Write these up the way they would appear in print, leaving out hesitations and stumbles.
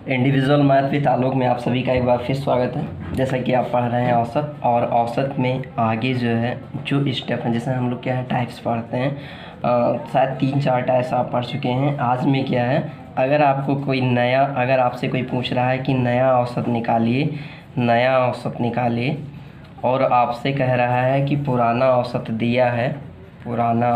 Individual math with आलोक में आप सभी का एक बार फिर स्वागत है। जैसा कि आप पढ़ रहे हैं औसत, और औसत में आगे जो है जो स्टेप हैं, जैसे हम लोग क्या है टाइप्स पढ़ते हैं, शायद 3-4 टाइप्स आप पढ़ चुके हैं। आज में क्या है, अगर आपसे कोई पूछ रहा है कि नया औसत निकालिए और आपसे कह रहा है कि पुराना औसत दिया है, पुराना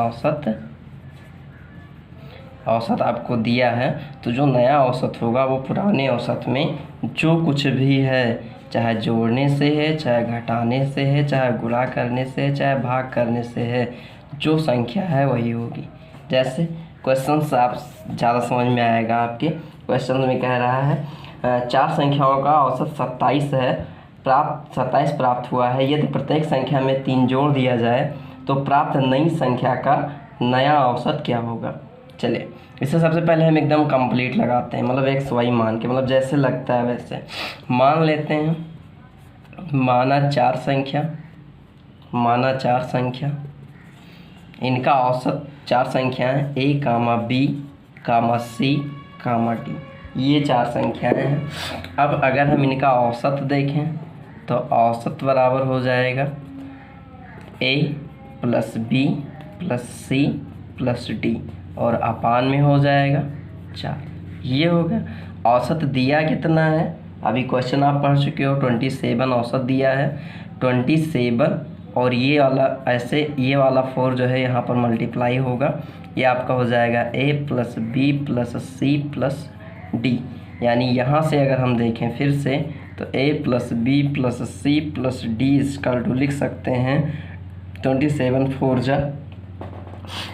औसत आपको दिया है, तो जो नया औसत होगा वो पुराने औसत में जो कुछ भी है, चाहे जोड़ने से है, चाहे घटाने से है, चाहे गुणा करने से है, चाहे भाग करने से है, जो संख्या है वही होगी। जैसे क्वेश्चन से आप ज़्यादा समझ में आएगा। आपके क्वेश्चन में कह रहा है 4 संख्याओं का औसत 27 है, 27 प्राप्त हुआ है। यदि प्रत्येक संख्या में 3 जोड़ दिया जाए तो प्राप्त नई संख्या का नया औसत क्या होगा। चलिए, इससे सबसे पहले हम एकदम कंप्लीट लगाते हैं, मतलब एक्स वाई मान के, मतलब जैसे लगता है वैसे मान लेते हैं। माना चार संख्या, इनका औसत 4 संख्याएं ए कामा बी कामा सी कामा डी, ये 4 संख्याएं हैं। अब अगर हम इनका औसत देखें तो औसत बराबर हो जाएगा A plus B plus C plus D, और अपान में हो जाएगा 4। ये हो गया। औसत दिया कितना है, अभी क्वेश्चन आप पढ़ चुके हो, 27 औसत दिया है। 27 और ये वाला ऐसे, ये वाला 4 जो है यहाँ पर मल्टीप्लाई होगा, ये आपका हो जाएगा A plus B plus C plus D. यानी यहाँ से अगर हम देखें फिर से तो A plus B plus C plus D इसका टू लिख सकते हैं। 27 4 जा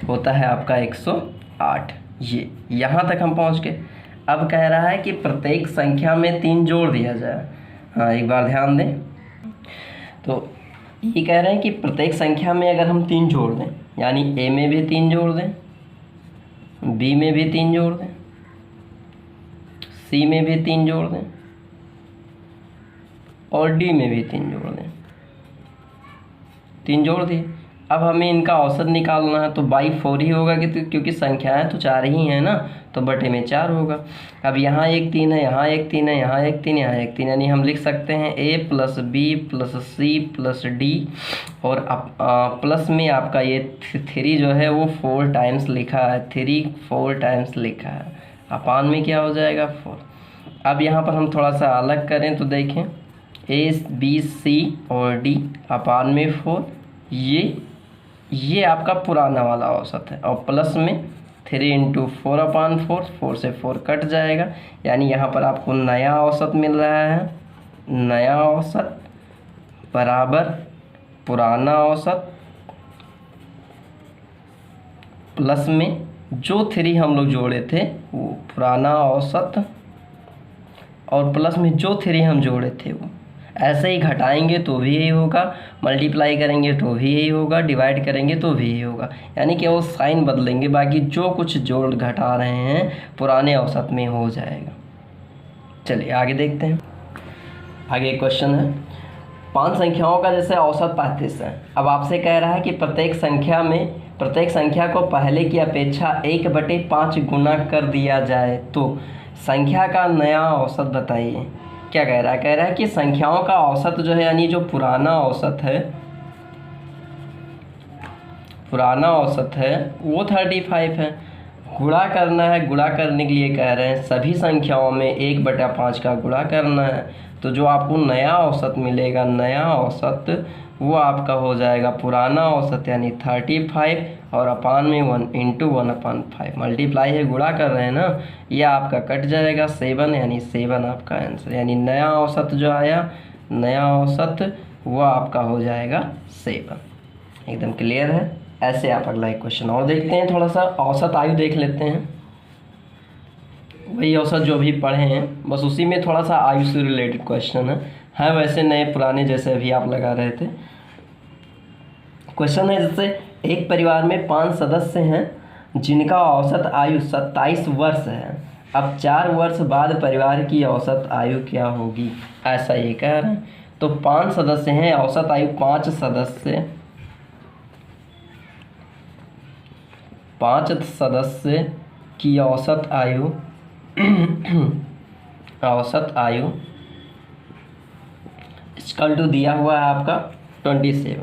होता है आपका 108। ये यहाँ तक हम पहुँच गए। अब कह रहा है कि प्रत्येक संख्या में 3 जोड़ दिया जाए। हाँ, एक बार ध्यान दें, तो ये कह रहे हैं कि प्रत्येक संख्या में अगर हम 3 जोड़ दें, यानी ए में भी 3 जोड़ दें, बी में भी 3 जोड़ दें, सी में भी 3 जोड़ दें और डी में भी 3 जोड़ दें। 3 जोड़ दिए। अब हमें इनका औसत निकालना है तो बाई 4 ही होगा, क्योंकि संख्याएं तो 4 ही हैं ना, तो बटे में 4 होगा। अब यहाँ एक 3 है, यहाँ एक 3 है, यहाँ एक 3, यहाँ एक 3, यानी हम लिख सकते हैं A plus B plus C plus D, और प्लस में आपका ये 3 जो है वो 4 टाइम्स लिखा है, 3 4 टाइम्स लिखा है। अपान में क्या हो जाएगा 4। अब यहाँ पर हम थोड़ा सा अलग करें तो देखें ए बी सी और डी, अपान में 4, ये आपका पुराना वाला औसत है, और प्लस में 3 × 4/4, 4 से 4 कट जाएगा, यानी यहाँ पर आपको नया औसत मिल रहा है। नया औसत बराबर पुराना औसत प्लस में जो 3 हम लोग जोड़े थे वो पुराना औसत, और प्लस में जो 3 हम जोड़े थे वो। ऐसे ही घटाएंगे तो भी यही होगा, मल्टीप्लाई करेंगे तो भी यही होगा, डिवाइड करेंगे तो भी यही होगा, यानी केवल साइन बदलेंगे, बाकी जो कुछ जोड़ घटा रहे हैं पुराने औसत में हो जाएगा। चलिए आगे देखते हैं। आगे एक क्वेश्चन है, 5 संख्याओं का जैसे औसत 35 है। अब आपसे कह रहा है कि प्रत्येक संख्या को पहले की अपेक्षा 1/5 गुना कर दिया जाए तो संख्या का नया औसत बताइए। क्या कह रहा है कि संख्याओं का औसत जो है, यानी जो पुराना औसत है वो 35 है। गुणा करना है, गुणा करने के लिए कह रहे हैं सभी संख्याओं में 1/5 का गुणा करना है, तो जो आपको नया औसत मिलेगा, नया औसत वो आपका हो जाएगा पुराना औसत यानी 35, और अपान में 1 × 1/5, मल्टीप्लाई है, गुणा कर रहे हैं ना, यह आपका कट जाएगा 7, यानी 7 आपका आंसर, यानी नया औसत जो आया, नया औसत वो आपका हो जाएगा 7। एकदम क्लियर है। ऐसे आप अगला एक क्वेश्चन और देखते हैं, थोड़ा सा औसत आयु देख लेते हैं। वही औसत जो भी पढ़े हैं, बस उसी में थोड़ा सा आयु से रिलेटेड क्वेश्चन है वैसे नए पुराने जैसे अभी आप लगा रहे थे। क्वेश्चन है जैसे एक परिवार में 5 सदस्य हैं जिनका औसत आयु 27 वर्ष है। अब 4 वर्ष बाद परिवार की औसत आयु क्या होगी, ऐसा ये कह रहे हैं। तो 5 सदस्य हैं, औसत आयु 5 सदस्य की औसत आयु औसत आयु इक्वल टू दिया हुआ है आपका 27।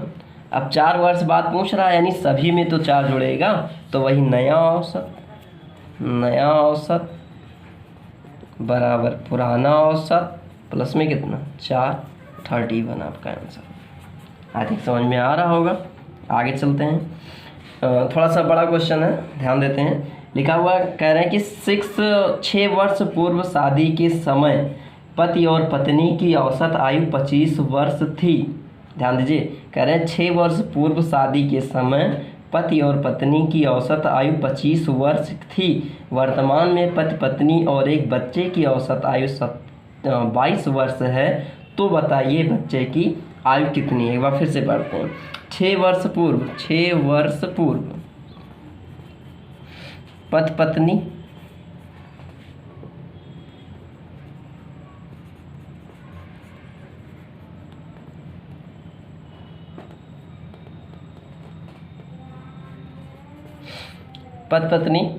अब 4 वर्ष बाद पूछ रहा है, यानी सभी में तो 4 जुड़ेगा, तो वही नया औसत बराबर पुराना औसत प्लस में कितना 4, 31 आपका आंसर। आई थिंक समझ में आ रहा होगा। आगे चलते हैं, थोड़ा सा बड़ा क्वेश्चन है, ध्यान देते हैं। लिखा हुआ कह रहे हैं कि 6 वर्ष पूर्व शादी के समय पति और पत्नी की औसत आयु 25 वर्ष थी। ध्यान दीजिए, कह रहे हैं 6 वर्ष पूर्व शादी के समय पति और पत्नी की औसत आयु 25 वर्ष थी। वर्तमान में पति पत्नी और एक बच्चे की औसत आयु 22 वर्ष है। तो बताइए बच्चे की आयु कितनी है। एक बार फिर से पढ़ते हैं। 6 वर्ष पूर्व पति पत्नी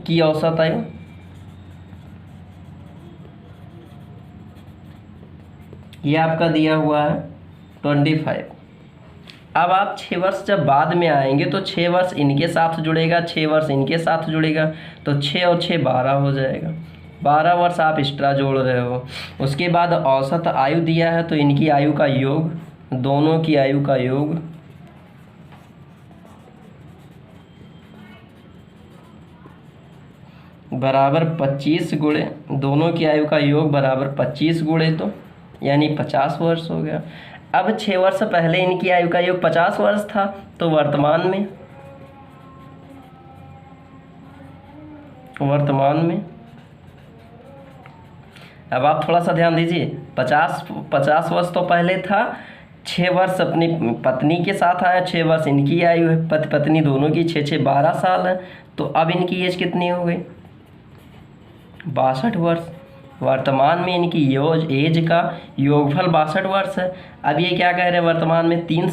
की औसत आयु ये आपका दिया हुआ है 25। अब आप 6 वर्ष जब बाद में आएंगे तो 6 वर्ष इनके साथ जुड़ेगा, 6 वर्ष इनके साथ जुड़ेगा, तो 6 और 6 12 हो जाएगा। 12 वर्ष आप एक्स्ट्रा जोड़ रहे हो। उसके बाद औसत आयु दिया है, तो इनकी आयु का योग, दोनों की आयु का योग बराबर 25 गुणे, दोनों की आयु का योग बराबर 25 गुणे, तो यानी 50 वर्ष हो गया। अब 6 वर्ष पहले इनकी आयु का योग 50 वर्ष था, तो वर्तमान में अब आप थोड़ा सा ध्यान दीजिए। 50 वर्ष तो पहले था, 6 वर्ष अपनी पत्नी के साथ आया, 6 वर्ष इनकी आयु है, पति पत्नी दोनों की 6 6 12 साल है। तो अब इनकी एज कितनी हो गई 62 वर्ष। वर्तमान में इनकी एज का योगफल 62 वर्ष है। अब ये क्या कह रहे हैं, वर्तमान में 3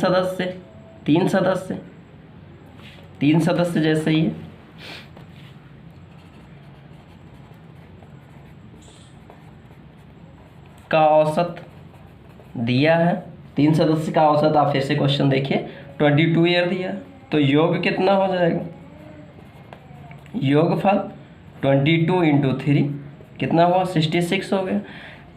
सदस्य जैसे ही का औसत दिया है। 3 सदस्य का औसत आप फिर से क्वेश्चन देखिए, 22 ईयर दिया, तो योग कितना हो जाएगा, योगफल 22 × 3 कितना हुआ 66 हो गया।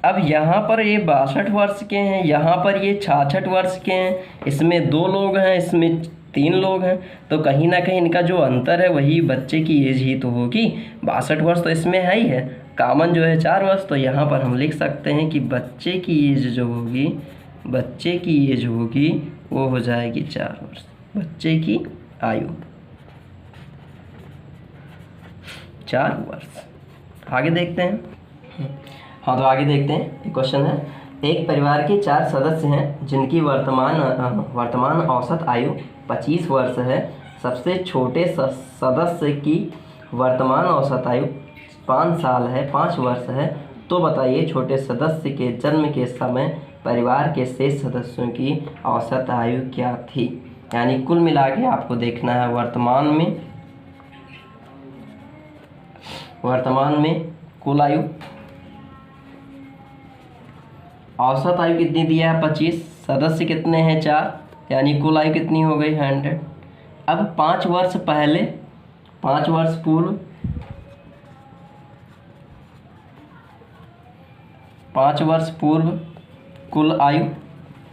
अब यहाँ पर ये 62 वर्ष के हैं, यहाँ पर ये 66 वर्ष के हैं, इसमें 2 लोग हैं, इसमें 3 लोग हैं, तो कहीं ना कहीं इनका जो अंतर है वही बच्चे की एज ही तो होगी। 62 वर्ष तो इसमें है ही है, कॉमन जो है 4 वर्ष, तो यहाँ पर हम लिख सकते हैं कि बच्चे की एज होगी वो हो जाएगी 4 वर्ष, बच्चे की आयु 4 वर्ष। आगे देखते हैं। हाँ, तो आगे देखते हैं। एक क्वेश्चन है, एक परिवार के 4 सदस्य हैं जिनकी वर्तमान औसत आयु 25 वर्ष है। सबसे छोटे सदस्य की वर्तमान औसत आयु 5 साल है, 5 वर्ष है। तो बताइए छोटे सदस्य के जन्म के समय परिवार के शेष सदस्यों की औसत आयु क्या थी। यानी कुल मिला के आपको देखना है वर्तमान में कुल आयु, औसत आयु कितनी दिया है 25, सदस्य कितने हैं 4, यानी कुल आयु कितनी हो गई 100। अब 5 वर्ष पूर्व 5 वर्ष पूर्व कुल आयु,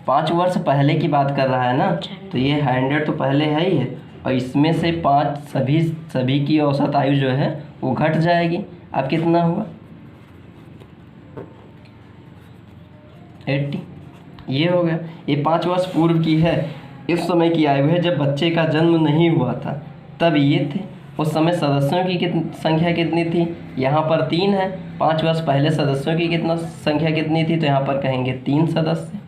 5 वर्ष पहले की बात कर रहा है ना, तो ये 100 तो पहले है ही है, और इसमें से 5 सभी की औसत आयु जो है वो घट जाएगी। अब कितना हुआ 80, ये हो गया। ये 5 वर्ष पूर्व की है, इस समय की आयु है जब बच्चे का जन्म नहीं हुआ था, तब ये थे। उस समय सदस्यों की संख्या कितनी थी, यहाँ पर 3 है। 5 वर्ष पहले सदस्यों की संख्या कितनी थी, तो यहाँ पर कहेंगे 3 सदस्य।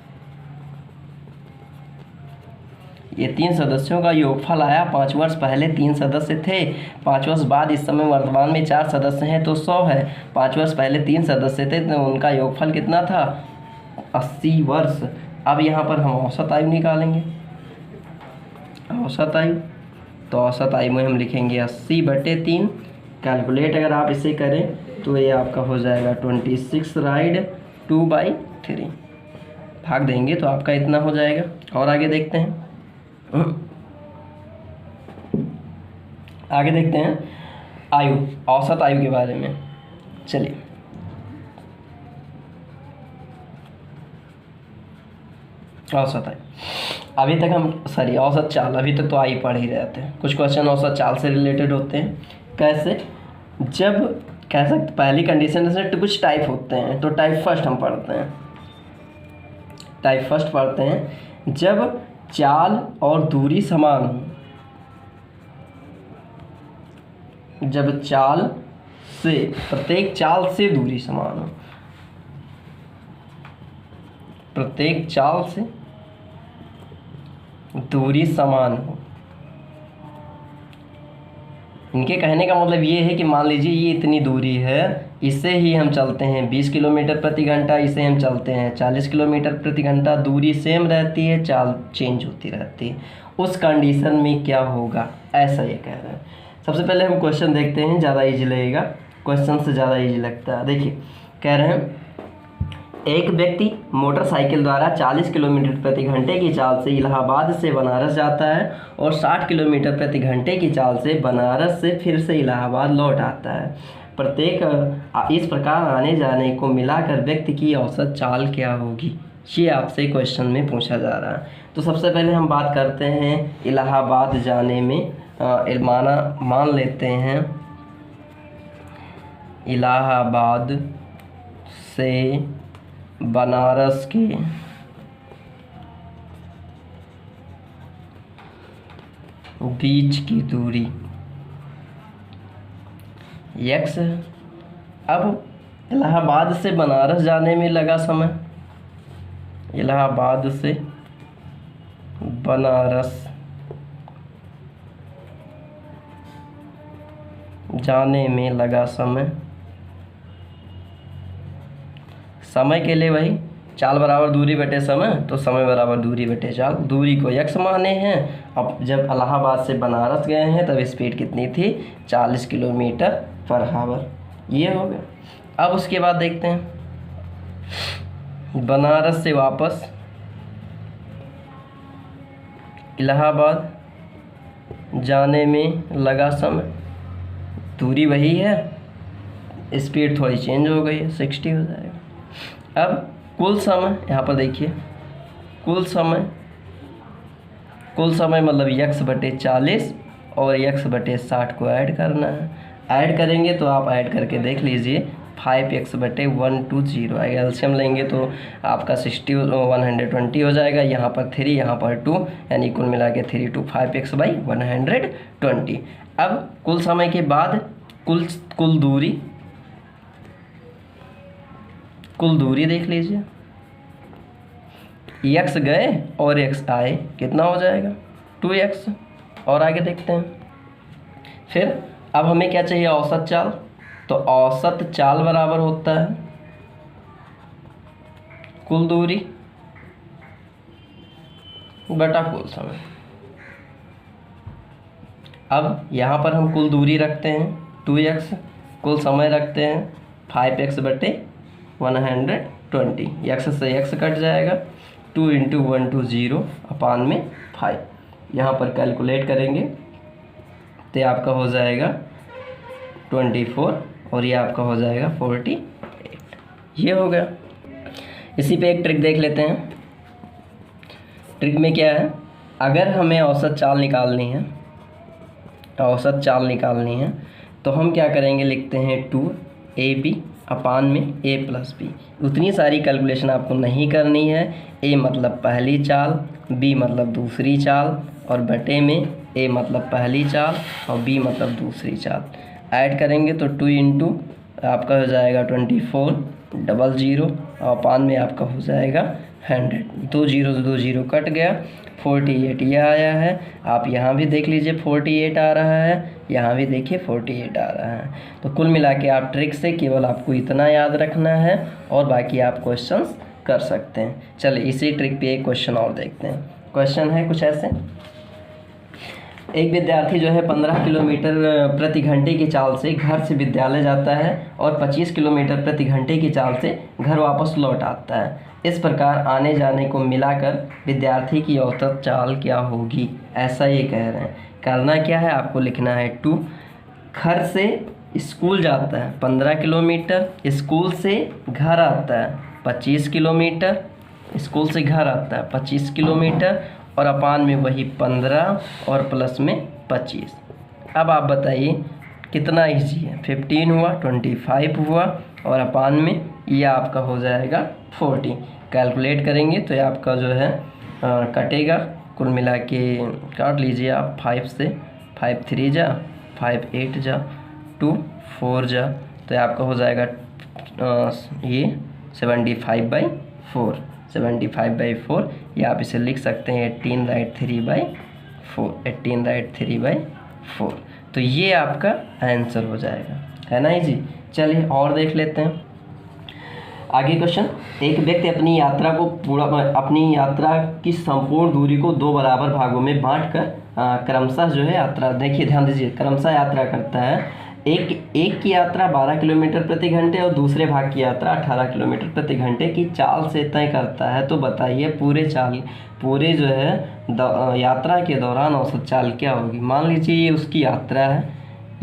ये 3 सदस्यों का योगफल आया। 5 वर्ष पहले 3 सदस्य थे, 5 वर्ष बाद इस समय वर्तमान में 4 सदस्य हैं, तो 100 है। 5 वर्ष पहले 3 सदस्य थे, तो उनका योगफल कितना था 80 वर्ष। अब यहाँ पर हम औसत आयु निकालेंगे, औसत आयु, तो औसत आयु में हम लिखेंगे 80/3। कैलकुलेट अगर आप इसे करें तो ये आपका हो जाएगा 26 राइड 2/3, भाग देंगे तो आपका इतना हो जाएगा। और आगे देखते हैं, आगे देखते हैं आयु, औसत आयु के बारे में। चलिए, औसत आयु, अभी तक हम औसत चाल, अभी तक तो आई पढ़ ही रहे थे। कुछ क्वेश्चन औसत चाल से रिलेटेड होते हैं। कैसे? जब कह सकते पहली कंडीशन से कुछ टाइप होते हैं, तो टाइप फर्स्ट हम पढ़ते हैं। टाइप फर्स्ट पढ़ते हैं जब चाल और दूरी समान हो, जब चाल से, प्रत्येक चाल से दूरी समान हो, प्रत्येक चाल से दूरी समान हो। इनके कहने का मतलब ये है कि मान लीजिए ये इतनी दूरी है, इससे ही हम चलते हैं 20 किलोमीटर प्रति घंटा, इसे हम चलते हैं 40 किलोमीटर प्रति घंटा, दूरी सेम रहती है, चाल चेंज होती रहती है। उस कंडीशन में क्या होगा, ऐसा ये कह रहे हैं। सबसे पहले हम क्वेश्चन देखते हैं, ज़्यादा इजी लगेगा, क्वेश्चन से ज़्यादा इजी लगता है। देखिए, कह रहे हैं एक व्यक्ति मोटरसाइकिल द्वारा 40 किलोमीटर प्रति घंटे की चाल से इलाहाबाद से बनारस जाता है और 60 किलोमीटर प्रति घंटे की चाल से बनारस से फिर से इलाहाबाद लौट आता है। प्रत्येक इस प्रकार आने जाने को मिलाकर व्यक्ति की औसत चाल क्या होगी, ये आपसे क्वेश्चन में पूछा जा रहा है। तो सबसे पहले हम बात करते हैं इलाहाबाद जाने में, मान लेते हैं इलाहाबाद से बनारस के बीच की दूरी x है। अब इलाहाबाद से बनारस जाने में लगा समय, इलाहाबाद से बनारस जाने में लगा समय, समय के लिए वही चाल बराबर दूरी बटे समय, तो समय बराबर दूरी बटे चाल, दूरी को x माने हैं। अब जब इलाहाबाद से बनारस गए हैं तब स्पीड कितनी थी, 40 किलोमीटर पर आवर, ये हो गया। अब उसके बाद देखते हैं बनारस से वापस इलाहाबाद जाने में लगा समय, दूरी वही है, स्पीड थोड़ी चेंज हो गई है, 60 हो जाएगा। अब कुल समय, यहाँ पर देखिए कुल समय मतलब x बटे 40 और x बटे 60 को ऐड करना है। ऐड करेंगे तो आप ऐड करके देख लीजिए, 5x बटे 120 आएगा। एलसीएम लेंगे तो आपका 120 हो जाएगा, यहाँ पर 3 यहाँ पर 2, यानी कुल मिला के 3 2 5x बाई 120। अब कुल समय के बाद कुल दूरी देख लीजिए, x गए और x आए, कितना हो जाएगा 2x। और आगे देखते हैं, फिर अब हमें क्या चाहिए, औसत चाल। तो औसत चाल बराबर होता है कुल दूरी बटा कुल समय। अब यहाँ पर हम कुल दूरी रखते हैं 2x, कुल समय रखते हैं 5x बटे 120, x से x कट जाएगा, 2 × 120 अपान में 5, यहाँ पर कैलकुलेट करेंगे तो आपका हो जाएगा 24 और ये आपका हो जाएगा 48, ये हो गया। इसी पे एक ट्रिक देख लेते हैं। ट्रिक में क्या है, अगर हमें औसत चाल निकालनी है, तो हम क्या करेंगे, लिखते हैं 2ab अपान में a + b। उतनी सारी कैलकुलेशन आपको नहीं करनी है। a मतलब पहली चाल, b मतलब दूसरी चाल, और बटे में a मतलब पहली चाल और b मतलब दूसरी चाल। ऐड करेंगे तो 2 × आपका हो जाएगा 24 00 और अपान में आपका हो जाएगा 100। 2 0 से 2 0 कट गया, 48 यह आया है। आप यहाँ भी देख लीजिए 48 आ रहा है, यहाँ भी देखिए 48 आ रहा है। तो कुल मिला के आप ट्रिक से केवल आपको इतना याद रखना है और बाकी आप क्वेश्चंस कर सकते हैं। चलिए इसी ट्रिक पे एक क्वेश्चन और देखते हैं। क्वेश्चन है कुछ ऐसे, एक विद्यार्थी जो है 15 किलोमीटर प्रति घंटे की चाल से घर से विद्यालय जाता है और 25 किलोमीटर प्रति घंटे की चाल से घर वापस लौट आता है। इस प्रकार आने जाने को मिलाकर विद्यार्थी की औसत चाल क्या होगी, ऐसा ये कह रहे हैं। करना क्या है, आपको लिखना है टू, घर से स्कूल जाता है 15 किलोमीटर, स्कूल से घर आता है 25 किलोमीटर, स्कूल से घर आता है 25 किलोमीटर, और अपान में वही 15 और प्लस में 25। अब आप बताइए कितना ईजी है, 15 हुआ, 25 हुआ, और अपान में ये आपका हो जाएगा 40। कैलकुलेट करेंगे तो ये आपका जो है कटेगा, कुल मिला के काट लीजिए आप 5 से, 5 3 जा, 5 8 जा, 2 4 जा, तो ये आपका हो जाएगा ये 75/4, 75/4। या आप इसे लिख सकते हैं 18 राइट 3/4, 18 राइट 3/4। तो ये आपका आंसर हो जाएगा, है ना जी। चलिए और देख लेते हैं आगे क्वेश्चन। एक व्यक्ति अपनी यात्रा की संपूर्ण दूरी को 2 बराबर भागों में बांटकर क्रमशः जो है यात्रा, देखिए ध्यान दीजिए, क्रमशः यात्रा करता है। एक की यात्रा 12 किलोमीटर प्रति घंटे और दूसरे भाग की यात्रा 18 किलोमीटर प्रति घंटे की चाल से तय करता है। तो बताइए पूरे जो है यात्रा के दौरान औसत चाल क्या होगी। मान लीजिए ये उसकी यात्रा है,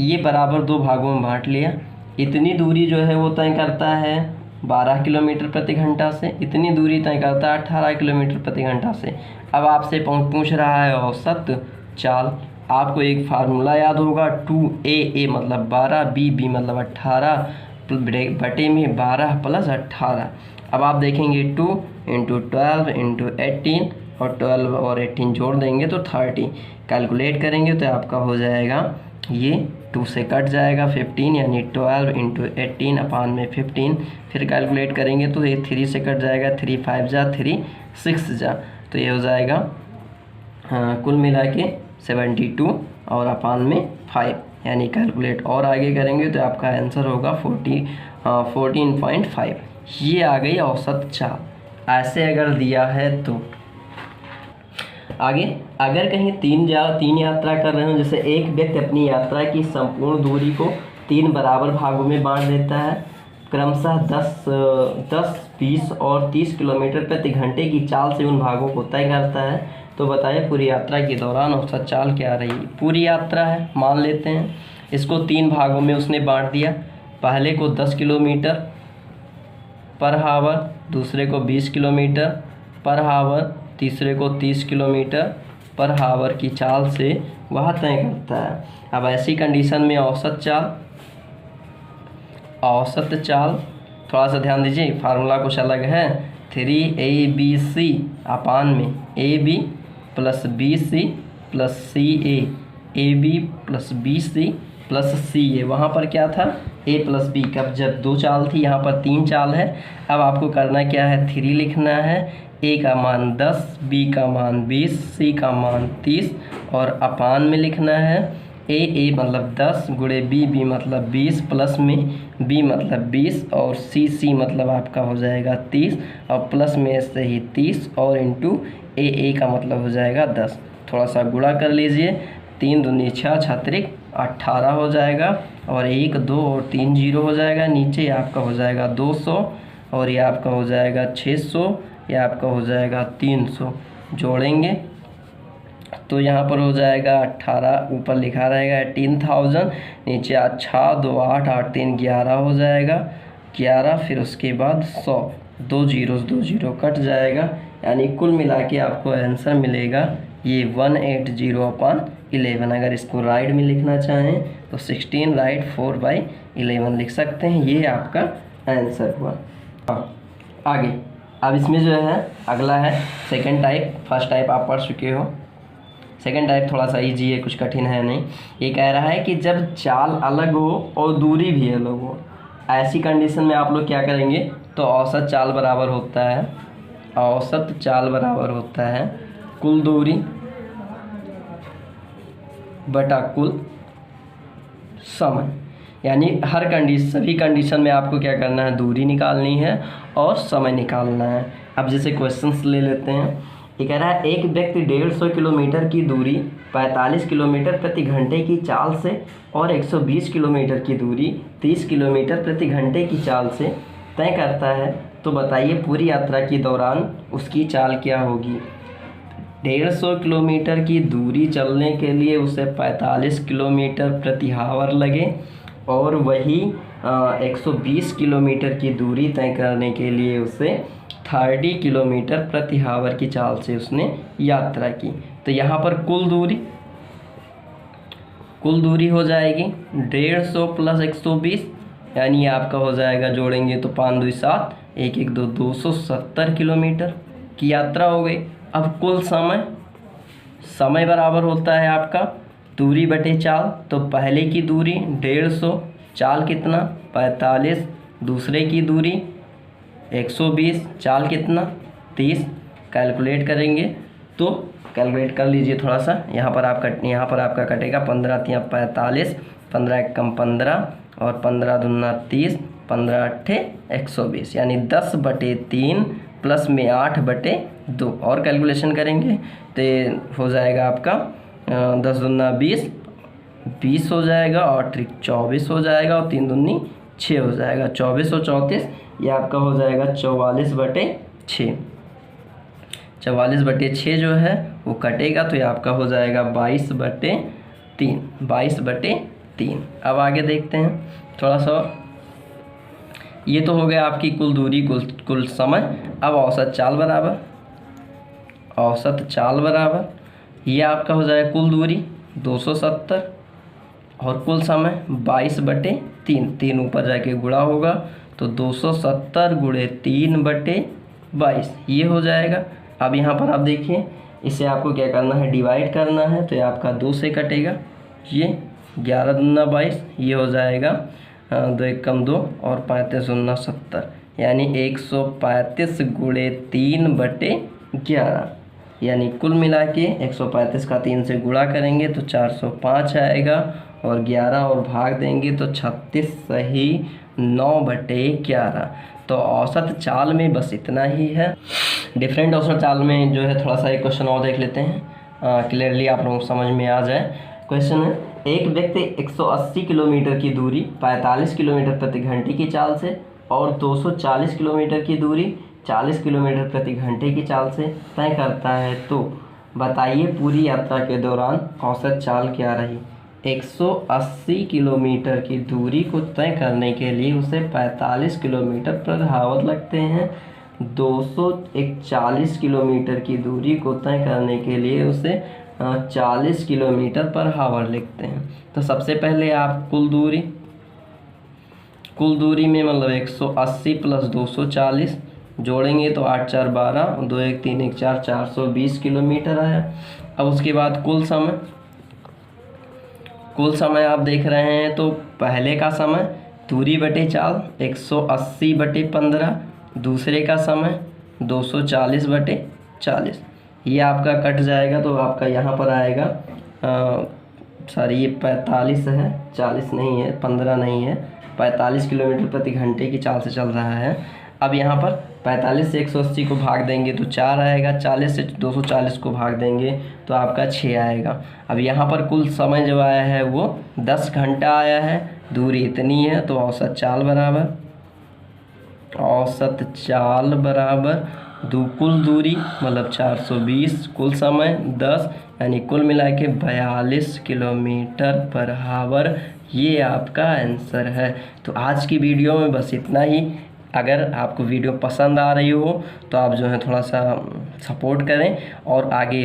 ये बराबर 2 भागों में बांट लिया। इतनी दूरी जो है वो तय करता है 12 किलोमीटर प्रति घंटा से, इतनी दूरी तय करता है 18 किलोमीटर प्रति घंटा से। अब आपसे पूछ रहा है औसत चाल। आपको एक फार्मूला याद होगा, 2a मतलब 12, b मतलब 18 बटे में 12 प्लस 18। अब आप देखेंगे 2 × 12 × 18, और 12 और 18 जोड़ देंगे तो 30। कैलकुलेट करेंगे तो आपका हो जाएगा, ये 2 से कट जाएगा 15, यानी 12 × 18 अपान में 15। फिर कैलकुलेट करेंगे तो ये 3 से कट जाएगा, 3 5 जा, 3 6 जा, तो ये हो जाएगा कुल मिला के 72 और अपान में 5, यानी कैलकुलेट और आगे करेंगे तो आपका आंसर होगा 14.5। ये आ गई औसत चाल। ऐसे अगर दिया है तो आगे, अगर कहीं तीन यात्रा कर रहे हो, जैसे एक व्यक्ति अपनी यात्रा की संपूर्ण दूरी को 3 बराबर भागों में बांट देता है, क्रमशः 10, 20 और 30 किलोमीटर प्रति घंटे की चाल से उन भागों को तय करता है। तो बताइए पूरी यात्रा के दौरान औसत चाल क्या रही। पूरी यात्रा है, मान लेते हैं, इसको 3 भागों में उसने बांट दिया। पहले को 10 किलोमीटर पर हावर, दूसरे को 20 किलोमीटर पर हावर, तीसरे को 30 किलोमीटर पर हावर की चाल से वह तय करता है। अब ऐसी कंडीशन में औसत चाल थोड़ा सा ध्यान दीजिए, फार्मूला कुछ अलग है। 3abc अपान में ab plus bc plus ca, ab plus bc plus ca। वहाँ पर क्या था, a प्लस b, कब जब 2 चाल थी, यहाँ पर 3 चाल है। अब आपको करना क्या है, 3 लिखना है, a का मान 10, b का मान 20, c का मान 30, और अपान में लिखना है a मतलब 10 गुणे b मतलब 20, प्लस में b मतलब 20, और c मतलब आपका हो जाएगा 30, और प्लस में से ही 30 और इंटू a का मतलब हो जाएगा 10। थोड़ा सा गुणा कर लीजिए, 3 दूनी 6, 6 18 हो जाएगा, और 1 2 और 3 0 हो जाएगा। नीचे आपका हो जाएगा 200, और ये आपका हो जाएगा 600, ये आपका हो जाएगा 300। जोड़ेंगे तो यहाँ पर हो जाएगा 18, ऊपर लिखा रहेगा 18,000, नीचे 6 2 8 8 3 11 हो जाएगा 11, फिर उसके बाद 100, 2 0 कट जाएगा, यानी कुल मिला के आपको आंसर मिलेगा ये 180/11। अगर इसको राइट में लिखना चाहें तो 16 राइट 4/11 लिख सकते हैं। ये आपका आंसर हुआ। आगे अब इसमें जो है अगला है सेकंड टाइप। फर्स्ट टाइप आप पढ़ चुके हो, सेकंड टाइप थोड़ा सा इजी है, कुछ कठिन है नहीं। ये कह रहा है कि जब चाल अलग हो और दूरी भी अलग हो, ऐसी कंडीशन में आप लोग क्या करेंगे, तो औसत चाल बराबर होता है कुल दूरी बटा कुल समय। यानी सभी कंडीशन में आपको क्या करना है, दूरी निकालनी है और समय निकालना है। अब जैसे क्वेश्चंस ले लेते हैं। ये कह रहा है एक व्यक्ति 150 किलोमीटर की दूरी 45 किलोमीटर प्रति घंटे की चाल से और 120 किलोमीटर की दूरी 30 किलोमीटर प्रति घंटे की चाल से तय करता है, तो बताइए पूरी यात्रा के दौरान उसकी चाल क्या होगी। 150 किलोमीटर की दूरी चलने के लिए उसे 45 किलोमीटर प्रति आवर लगे और वही 120 किलोमीटर की दूरी तय करने के लिए उसे 30 किलोमीटर प्रति आवर की चाल से उसने यात्रा की। तो यहाँ पर कुल दूरी हो जाएगी 150 प्लस 120, यानी आपका हो जाएगा, जोड़ेंगे तो 5 2 7 1 1 2 270 किलोमीटर की यात्रा हो गई। अब कुल समय बराबर होता है आपका दूरी बटे चाल। तो पहले की दूरी 150, चाल कितना 45, दूसरे की दूरी 120, चाल कितना 30। कैलकुलेट करेंगे तो कैलकुलेट कर लीजिए थोड़ा सा। यहाँ पर आपका कटेगा 15 3 45, 15 1 15 और 15 दूना 30, 15 8 120, यानी 10/3 प्लस में 8/2 और कैलकुलेशन करेंगे तो हो जाएगा आपका 10 दूना 20 हो जाएगा और 24 हो जाएगा और 3 दूनी 6 हो जाएगा। 24 और 34 ये आपका हो जाएगा 44/6। 44/6 जो है वो कटेगा तो ये आपका हो जाएगा 22/3। अब आगे देखते हैं थोड़ा सा। ये तो हो गया आपकी कुल दूरी कुल समय। अब औसत चाल बराबर ये आपका हो जाएगा कुल दूरी 270 और कुल समय 22/3। 3 ऊपर जाके गुणा होगा तो 270 गुणे 3/22 ये हो जाएगा। अब यहाँ पर आप देखिए, इसे आपको क्या करना है, डिवाइड करना है। तो ये आपका 2 से कटेगा, ये 11 दूना 22, ये हो जाएगा 2 1 2 और 35 दूना 70, यानी 135 गुणे 3/11, यानी कुल मिला के 135 का 3 से गुणा करेंगे तो 405 आएगा और 11 और भाग देंगे तो 36 सही 9/11। तो औसत चाल में बस इतना ही है। डिफरेंट औसत चाल में जो है थोड़ा सा एक क्वेश्चन और देख लेते हैं, क्लियरली आप लोगों को समझ में आ जाए। क्वेश्चन है, एक व्यक्ति 180 किलोमीटर की दूरी 45 किलोमीटर प्रति घंटे की चाल से और 240 किलोमीटर की दूरी 40 किलोमीटर प्रति घंटे की चाल से तय करता है, तो बताइए पूरी यात्रा के दौरान औसत चाल क्या रही। 180 किलोमीटर की दूरी को तय करने के लिए उसे 45 किलोमीटर पर आवर लगते हैं। 241 किलोमीटर की दूरी को तय करने के लिए उसे 40 किलोमीटर पर आवर लिखते हैं। तो सबसे पहले आप कुल दूरी में मतलब 180 प्लस 240 जोड़ेंगे तो 8 4 12, 2 1 3 1 4, 420 किलोमीटर आया। अब उसके बाद कुल समय आप देख रहे हैं, तो पहले का समय दूरी बटे चाल 180/15, दूसरे का समय 240/40, ये आपका कट जाएगा तो आपका यहाँ पर आएगा ये 45 है, 40 नहीं है, 15 नहीं है, 45 किलोमीटर प्रति घंटे की चाल से चल रहा है। अब यहाँ पर 45 से 180 को भाग देंगे तो 4 आएगा, 40 से 240 को भाग देंगे तो आपका 6 आएगा। अब यहाँ पर कुल समय जो आया है वो 10 घंटा आया है, दूरी इतनी है, तो औसत चाल बराबर कुल दूरी मतलब 420, कुल समय 10, यानी कुल मिला के 42 किलोमीटर पर आवर। ये आपका आंसर है। तो आज की वीडियो में बस इतना ही। अगर आपको वीडियो पसंद आ रही हो तो आप जो है थोड़ा सा सपोर्ट करें और आगे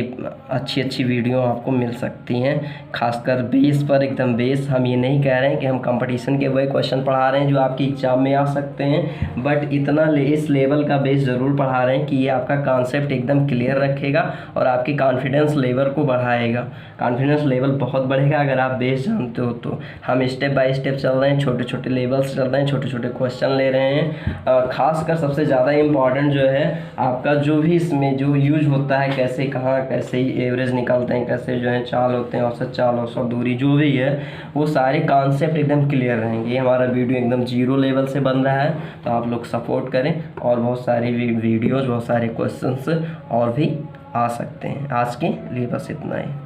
अच्छी वीडियो आपको मिल सकती हैं, खासकर बेस पर, एकदम बेस। हम ये नहीं कह रहे हैं कि हम कंपटीशन के वही क्वेश्चन पढ़ा रहे हैं जो आपकी एग्जाम में आ सकते हैं, बट इतना इस लेवल का बेस ज़रूर पढ़ा रहे हैं कि ये आपका कॉन्सेप्ट एकदम क्लियर रखेगा और आपकी कॉन्फिडेंस लेवल को बढ़ाएगा। कॉन्फिडेंस लेवल बहुत बढ़ेगा अगर आप बेस जानते हो तो। हम स्टेप बाय स्टेप चल रहे हैं, छोटे छोटे लेवल्स चल रहे हैं, छोटे छोटे क्वेश्चन ले रहे हैं। खासकर सबसे ज़्यादा इम्पॉर्टेंट जो है आपका जो भी इसमें जो यूज होता है, कैसे कहाँ कैसे एवरेज निकालते हैं, कैसे जो है चाल होते हैं, औसत चाल, औसत दूरी, जो भी है वो सारे कॉन्सेप्ट एकदम क्लियर रहेंगे। ये हमारा वीडियो एकदम 0 लेवल से बन रहा है, तो आप लोग सपोर्ट करें और बहुत सारी वीडियोज़, बहुत सारे क्वेश्चंस और भी आ सकते हैं। आज के लिए बस इतना ही।